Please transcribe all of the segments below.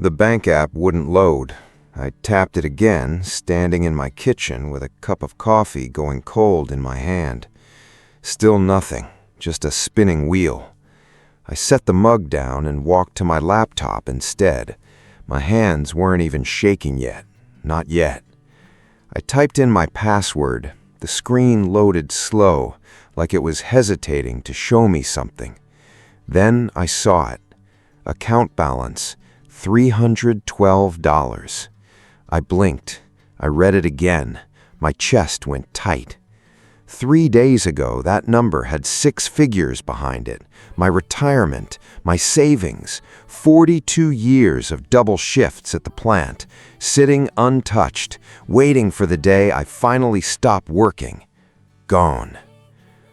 The bank app wouldn't load. I tapped it again, standing in my kitchen with a cup of coffee going cold in my hand. Still nothing, just a spinning wheel. I set the mug down and walked to my laptop instead. My hands weren't even shaking yet. Not yet. I typed in my password. The screen loaded slow, like it was hesitating to show me something. Then I saw it. Account balance, $312. I blinked. I read it again. My chest went tight. 3 days ago, that number had 6 figures behind it. My retirement, my savings, 42 years of double shifts at the plant, sitting untouched, waiting for the day I finally stop working. Gone.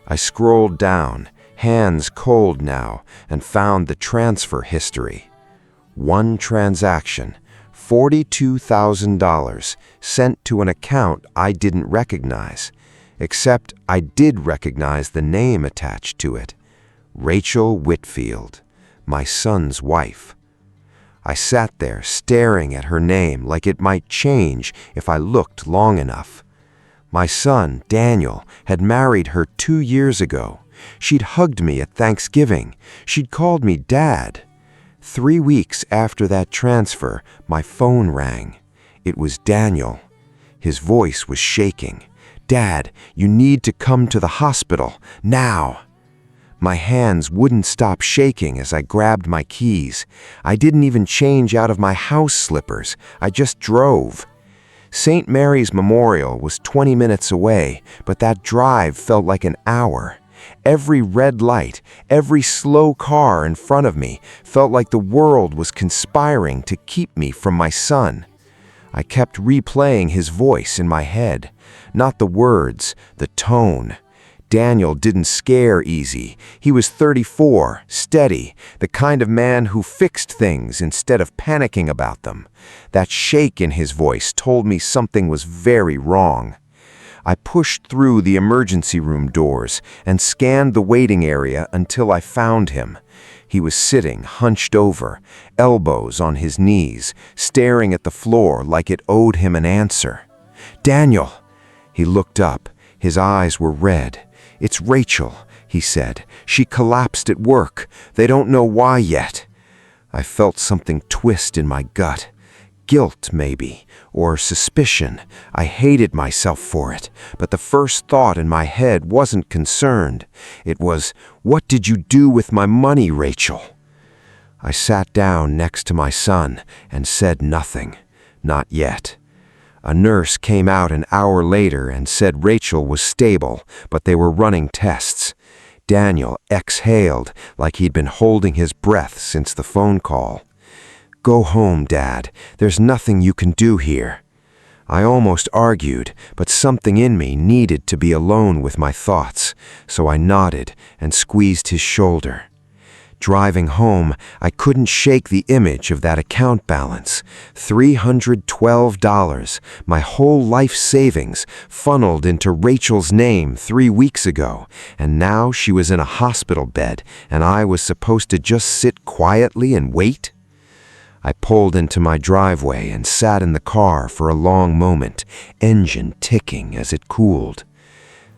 I scrolled down, hands cold now, and found the transfer history. One transaction, $42,000, sent to an account I didn't recognize. Except I did recognize the name attached to it. Rachel Whitfield, my son's wife. I sat there staring at her name like it might change if I looked long enough. My son, Daniel, had married her 2 years ago. She'd hugged me at Thanksgiving. She'd called me Dad. 3 weeks after that transfer, my phone rang. It was Daniel. His voice was shaking. "Dad, you need to come to the hospital, now." My hands wouldn't stop shaking as I grabbed my keys. I didn't even change out of my house slippers. I just drove. St. Mary's Memorial was 20 minutes away, but that drive felt like an hour. Every red light, every slow car in front of me felt like the world was conspiring to keep me from my son. I kept replaying his voice in my head. Not the words, the tone. Daniel didn't scare easy. He was 34, steady, the kind of man who fixed things instead of panicking about them. That shake in his voice told me something was very wrong. I pushed through the emergency room doors and scanned the waiting area until I found him. He was sitting hunched over, elbows on his knees, staring at the floor like it owed him an answer. "Daniel!" He looked up. His eyes were red. "It's Rachel," he said. "She collapsed at work. They don't know why yet." I felt something twist in my gut. Guilt, maybe, or suspicion. I hated myself for it, but the first thought in my head wasn't concerned. It was, "What did you do with my money, Rachel?" I sat down next to my son and said nothing. Not yet. A nurse came out an hour later and said Rachel was stable, but they were running tests. Daniel exhaled like he'd been holding his breath since the phone call. "Go home, Dad. There's nothing you can do here." I almost argued, but something in me needed to be alone with my thoughts, so I nodded and squeezed his shoulder. Driving home, I couldn't shake the image of that account balance. $312, my whole life savings, funneled into Rachel's name 3 weeks ago, and now she was in a hospital bed, and I was supposed to just sit quietly and wait? I pulled into my driveway and sat in the car for a long moment, engine ticking as it cooled.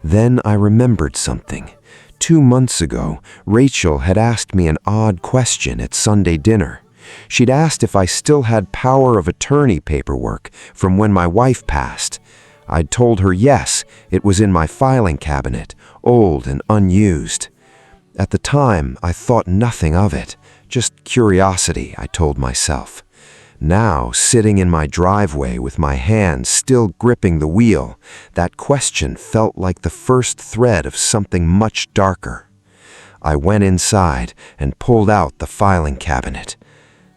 Then I remembered something. 2 months ago, Rachel had asked me an odd question at Sunday dinner. She'd asked if I still had power of attorney paperwork from when my wife passed. I'd told her yes, it was in my filing cabinet, old and unused. At the time, I thought nothing of it. Just curiosity, I told myself. Now, sitting in my driveway with my hands still gripping the wheel, that question felt like the first thread of something much darker. I went inside and pulled out the filing cabinet.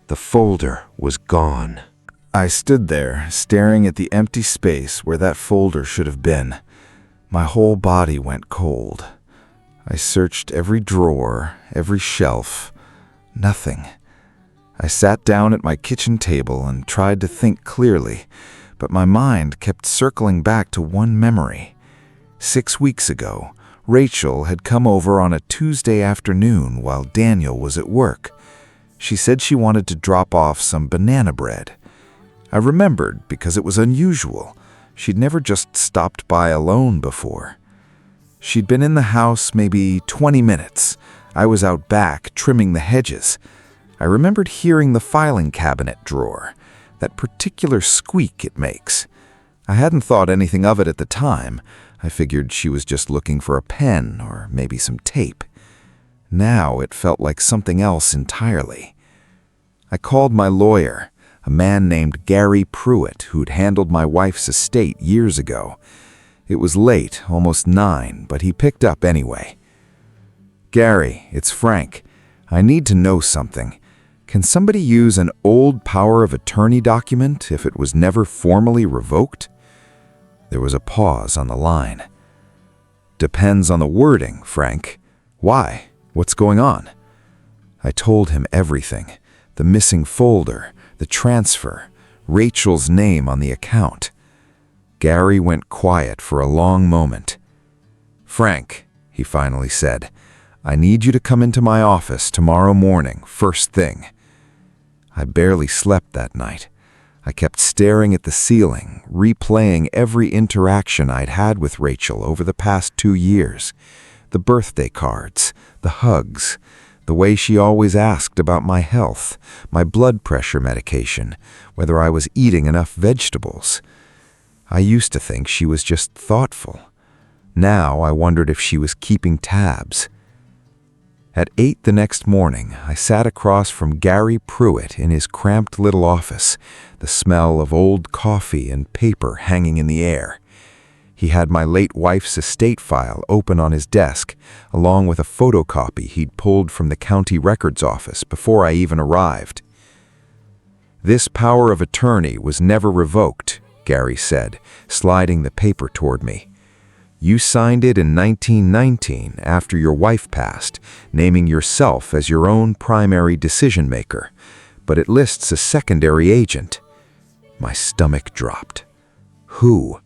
The folder was gone. I stood there, staring at the empty space where that folder should have been. My whole body went cold. I searched every drawer, every shelf. Nothing. I sat down at my kitchen table and tried to think clearly, but my mind kept circling back to one memory. 6 weeks ago, Rachel had come over on a Tuesday afternoon while Daniel was at work. She said she wanted to drop off some banana bread. I remembered because it was unusual. She'd never just stopped by alone before. She'd been in the house maybe 20 minutes. I was out back trimming the hedges. I remembered hearing the filing cabinet drawer, that particular squeak it makes. I hadn't thought anything of it at the time. I figured she was just looking for a pen or maybe some tape. Now it felt like something else entirely. I called my lawyer, a man named Gary Pruitt, who'd handled my wife's estate years ago. It was late, almost 9, but he picked up anyway. "Gary, it's Frank. I need to know something. Can somebody use an old power of attorney document if it was never formally revoked?" There was a pause on the line. "Depends on the wording, Frank. Why? What's going on?" I told him everything. The missing folder, the transfer, Rachel's name on the account. Gary went quiet for a long moment. "Frank," he finally said, "I need you to come into my office tomorrow morning, first thing." I barely slept that night. I kept staring at the ceiling, replaying every interaction I'd had with Rachel over the past 2 years. The birthday cards, the hugs, the way she always asked about my health, my blood pressure medication, whether I was eating enough vegetables. I used to think she was just thoughtful. Now I wondered if she was keeping tabs. At 8 the next morning, I sat across from Gary Pruitt in his cramped little office, the smell of old coffee and paper hanging in the air. He had my late wife's estate file open on his desk, along with a photocopy he'd pulled from the county records office before I even arrived. "This power of attorney was never revoked," Gary said, sliding the paper toward me. "You signed it in 1919 after your wife passed, naming yourself as your own primary decision maker, but it lists a secondary agent." My stomach dropped. "Who?"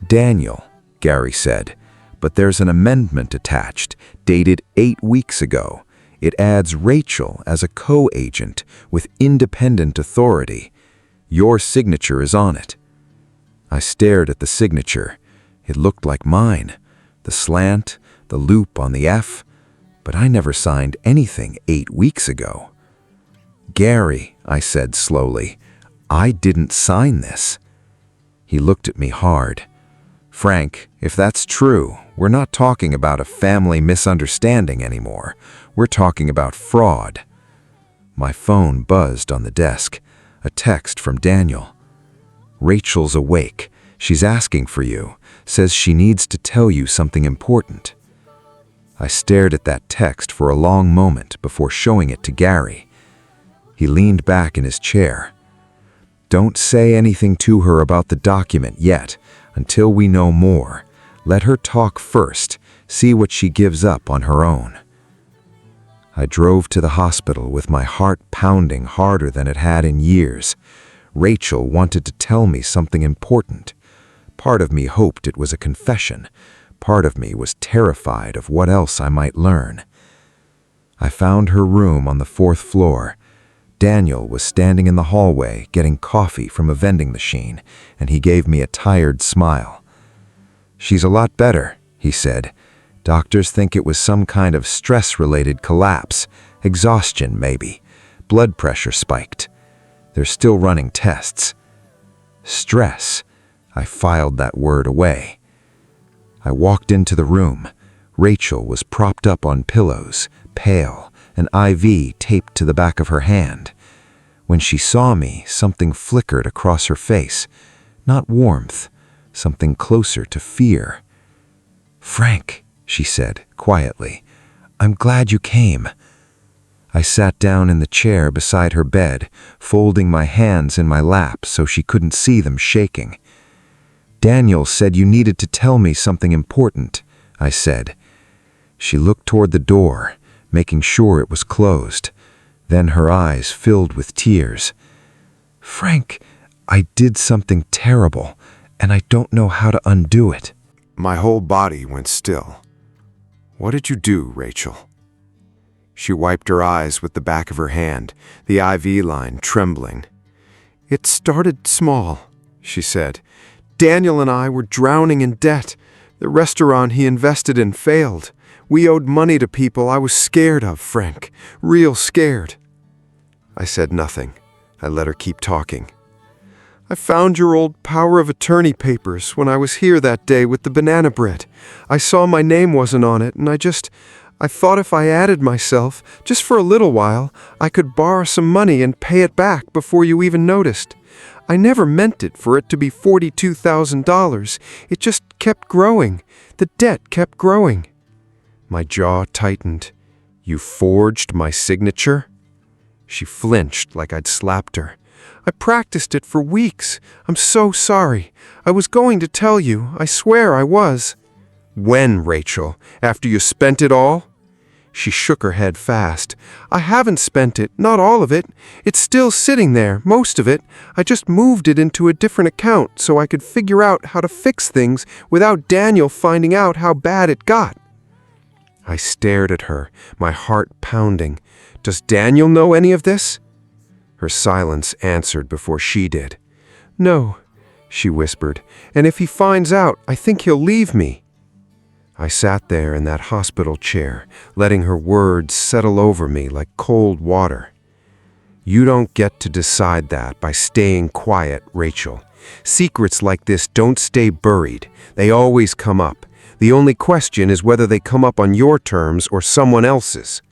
"Daniel," Gary said, "but there's an amendment attached, dated 8 weeks ago. It adds Rachel as a co-agent with independent authority. Your signature is on it." I stared at the signature. It looked like mine, the slant, the loop on the F, but I never signed anything 8 weeks ago. "Gary," I said slowly, "I didn't sign this." He looked at me hard. "Frank, if that's true, we're not talking about a family misunderstanding anymore. We're talking about fraud." My phone buzzed on the desk, a text from Daniel. "Rachel's awake. She's asking for you. Says she needs to tell you something important." I stared at that text for a long moment before showing it to Gary. He leaned back in his chair. "Don't say anything to her about the document yet, until we know more. Let her talk first, see what she gives up on her own." I drove to the hospital with my heart pounding harder than it had in years. Rachel wanted to tell me something important. Part of me hoped it was a confession. Part of me was terrified of what else I might learn. I found her room on the 4th floor. Daniel was standing in the hallway getting coffee from a vending machine, and he gave me a tired smile. "She's a lot better," he said. "Doctors think it was some kind of stress-related collapse, exhaustion maybe. Blood pressure spiked. They're still running tests." Stress. I filed that word away. I walked into the room. Rachel was propped up on pillows, pale, an IV taped to the back of her hand. When she saw me, something flickered across her face. Not warmth, something closer to fear. "Frank," she said quietly, "I'm glad you came." I sat down in the chair beside her bed, folding my hands in my lap so she couldn't see them shaking. "Daniel said you needed to tell me something important," I said. She looked toward the door, making sure it was closed. Then her eyes filled with tears. "Frank, I did something terrible, and I don't know how to undo it." My whole body went still. "What did you do, Rachel?" She wiped her eyes with the back of her hand, the IV line trembling. "It started small," she said. "Daniel and I were drowning in debt. The restaurant he invested in failed. We owed money to people I was scared of, Frank. Real scared." I said nothing. I let her keep talking. "I found your old power of attorney papers when I was here that day with the banana bread. I saw my name wasn't on it, and I thought if I added myself, just for a little while, I could borrow some money and pay it back before you even noticed. I never meant it for it to be $42,000. It just kept growing. The debt kept growing." My jaw tightened. "You forged my signature?" She flinched like I'd slapped her. "I practiced it for weeks. I'm so sorry. I was going to tell you. I swear I was." "When, Rachel? After you spent it all?" She shook her head fast. "I haven't spent it, not all of it. It's still sitting there, most of it. I just moved it into a different account so I could figure out how to fix things without Daniel finding out how bad it got." I stared at her, my heart pounding. "Does Daniel know any of this?" Her silence answered before she did. "No," she whispered, "and if he finds out, I think he'll leave me." I sat there in that hospital chair, letting her words settle over me like cold water. "You don't get to decide that by staying quiet, Rachel. Secrets like this don't stay buried. They always come up. The only question is whether they come up on your terms or someone else's."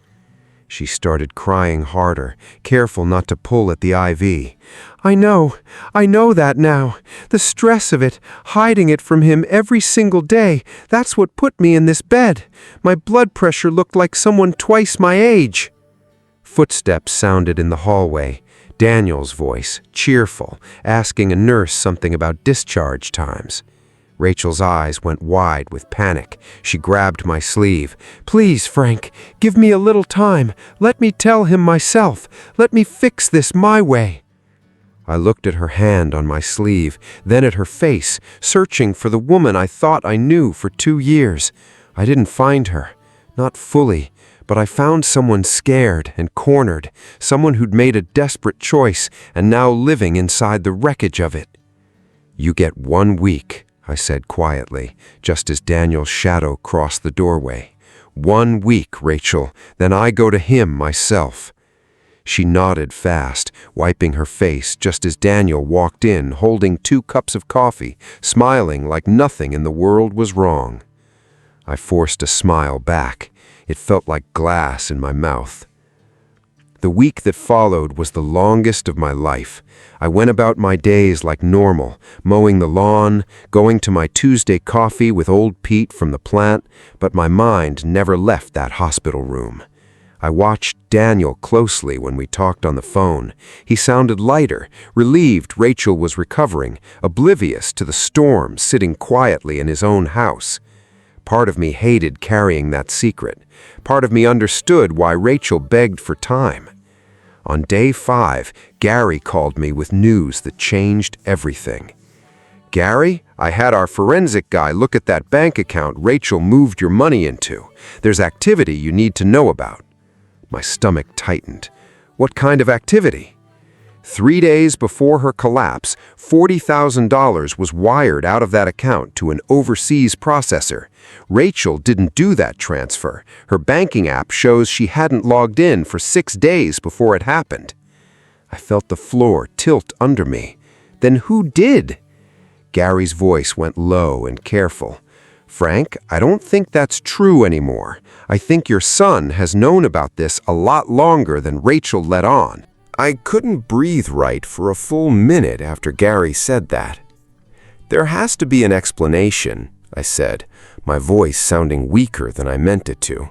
She started crying harder, careful not to pull at the IV. I know that now. The stress of it, hiding it from him every single day, that's what put me in this bed. My blood pressure looked like someone twice my age." Footsteps sounded in the hallway. Daniel's voice, cheerful, asking a nurse something about discharge times. Rachel's eyes went wide with panic. She grabbed my sleeve. "Please, Frank, give me a little time. Let me tell him myself. Let me fix this my way." I looked at her hand on my sleeve, then at her face, searching for the woman I thought I knew for 2 years. I didn't find her, not fully, but I found someone scared and cornered, someone who'd made a desperate choice and now living inside the wreckage of it. "You get 1 week," I said quietly, just as Daniel's shadow crossed the doorway. 1 week, Rachel, then I go to him myself." She nodded fast, wiping her face just as Daniel walked in holding 2 cups of coffee, smiling like nothing in the world was wrong. I forced a smile back. It felt like glass in my mouth. The week that followed was the longest of my life. I went about my days like normal, mowing the lawn, going to my Tuesday coffee with old Pete from the plant, but my mind never left that hospital room. I watched Daniel closely when we talked on the phone. He sounded lighter, relieved Rachel was recovering, oblivious to the storm sitting quietly in his own house. Part of me hated carrying that secret. Part of me understood why Rachel begged for time. On day 5, Gary called me with news that changed everything. "Gary, I had our forensic guy look at that bank account Rachel moved your money into. There's activity you need to know about." My stomach tightened. "What kind of activity?" 3 days before her collapse, $40,000 was wired out of that account to an overseas processor. Rachel didn't do that transfer. Her banking app shows she hadn't logged in for 6 days before it happened. I felt the floor tilt under me. Then who did? Gary's voice went low and careful. "Frank, I don't think that's true anymore. I think your son has known about this a lot longer than Rachel let on." I couldn't breathe right for a full minute after Gary said that. "There has to be an explanation," I said, my voice sounding weaker than I meant it to.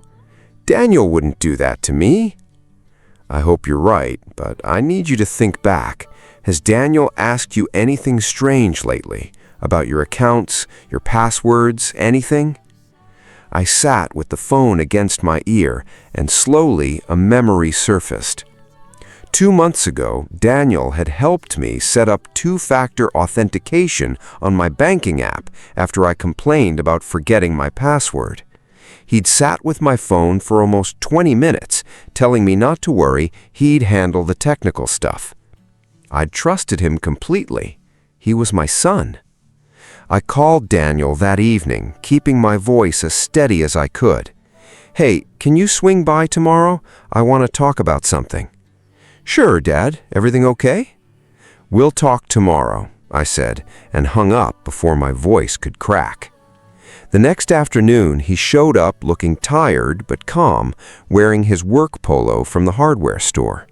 "Daniel wouldn't do that to me." "I hope you're right, but I need you to think back. Has Daniel asked you anything strange lately? About your accounts, your passwords, anything?" I sat with the phone against my ear, and slowly a memory surfaced. 2 months ago, Daniel had helped me set up 2-factor authentication on my banking app after I complained about forgetting my password. He'd sat with my phone for almost 20 minutes, telling me not to worry, he'd handle the technical stuff. I'd trusted him completely. He was my son. I called Daniel that evening, keeping my voice as steady as I could. "Hey, can you swing by tomorrow? I want to talk about something." "Sure, Dad. Everything okay?" "We'll talk tomorrow," I said, and hung up before my voice could crack. The next afternoon, he showed up looking tired but calm, wearing his work polo from the hardware store.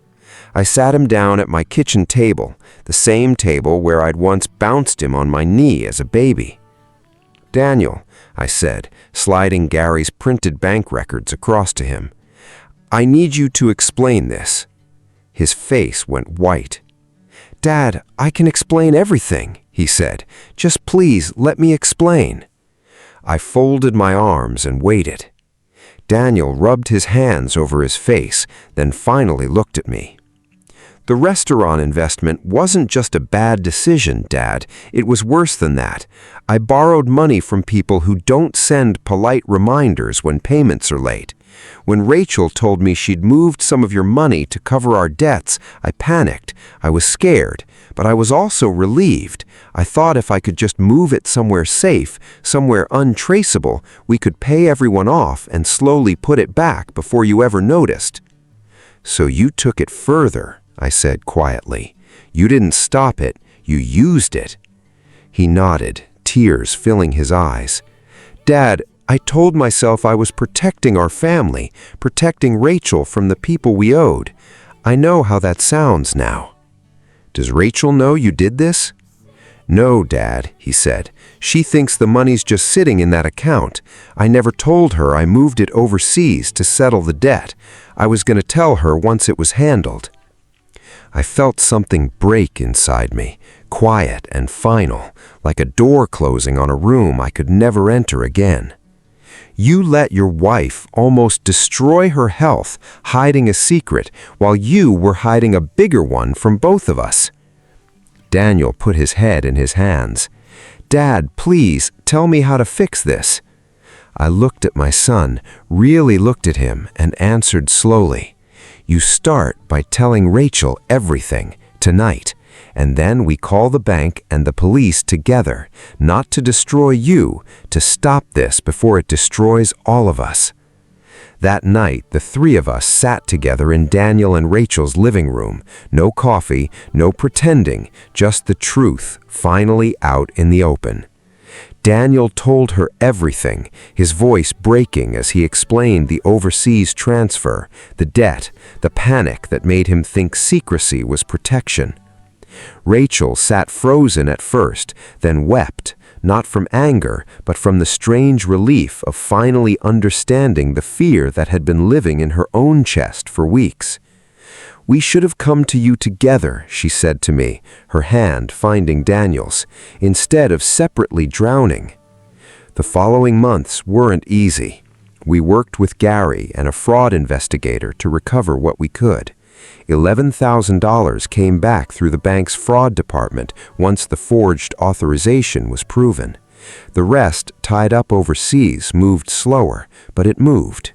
I sat him down at my kitchen table, the same table where I'd once bounced him on my knee as a baby. "Daniel," I said, sliding Gary's printed bank records across to him, "I need you to explain this." His face went white. "Dad, I can explain everything," he said. "Just please let me explain." I folded my arms and waited. Daniel rubbed his hands over his face, then finally looked at me. "The restaurant investment wasn't just a bad decision, Dad. It was worse than that. I borrowed money from people who don't send polite reminders when payments are late. When Rachel told me she'd moved some of your money to cover our debts, I panicked. I was scared, but I was also relieved. I thought if I could just move it somewhere safe, somewhere untraceable, we could pay everyone off and slowly put it back before you ever noticed." "So you took it further," I said quietly. "You didn't stop it, you used it." He nodded, tears filling his eyes. "Dad, I told myself I was protecting our family, protecting Rachel from the people we owed. I know how that sounds now." "Does Rachel know you did this?" "No, Dad," he said. "She thinks the money's just sitting in that account. I never told her I moved it overseas to settle the debt. I was going to tell her once it was handled." I felt something break inside me, quiet and final, like a door closing on a room I could never enter again. "You let your wife almost destroy her health, hiding a secret, while you were hiding a bigger one from both of us." Daniel put his head in his hands. "Dad, please, tell me how to fix this." I looked at my son, really looked at him, and answered slowly. "You start by telling Rachel everything, tonight, and then we call the bank and the police together, not to destroy you, to stop this before it destroys all of us." That night, the three of us sat together in Daniel and Rachel's living room. No coffee, no pretending, just the truth, finally out in the open. Daniel told her everything, his voice breaking as he explained the overseas transfer, the debt, the panic that made him think secrecy was protection. Rachel sat frozen at first, then wept, not from anger, but from the strange relief of finally understanding the fear that had been living in her own chest for weeks. "We should have come to you together," she said to me, her hand finding Daniel's, "instead of separately drowning." The following months weren't easy. We worked with Gary and a fraud investigator to recover what we could. $11,000 came back through the bank's fraud department once the forged authorization was proven. The rest, tied up overseas, moved slower, but it moved.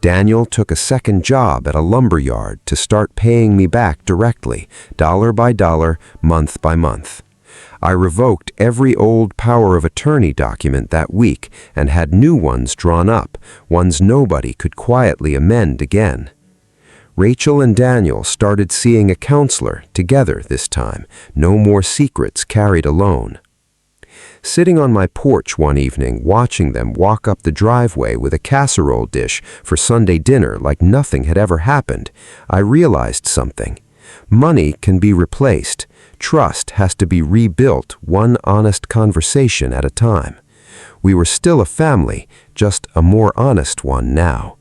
Daniel took a second job at a lumber yard to start paying me back directly, dollar by dollar, month by month. I revoked every old power of attorney document that week and had new ones drawn up, ones nobody could quietly amend again. Rachel and Daniel started seeing a counselor together this time, no more secrets carried alone. Sitting on my porch one evening, watching them walk up the driveway with a casserole dish for Sunday dinner like nothing had ever happened, I realized something. Money can be replaced. Trust has to be rebuilt, one honest conversation at a time. We were still a family, just a more honest one now.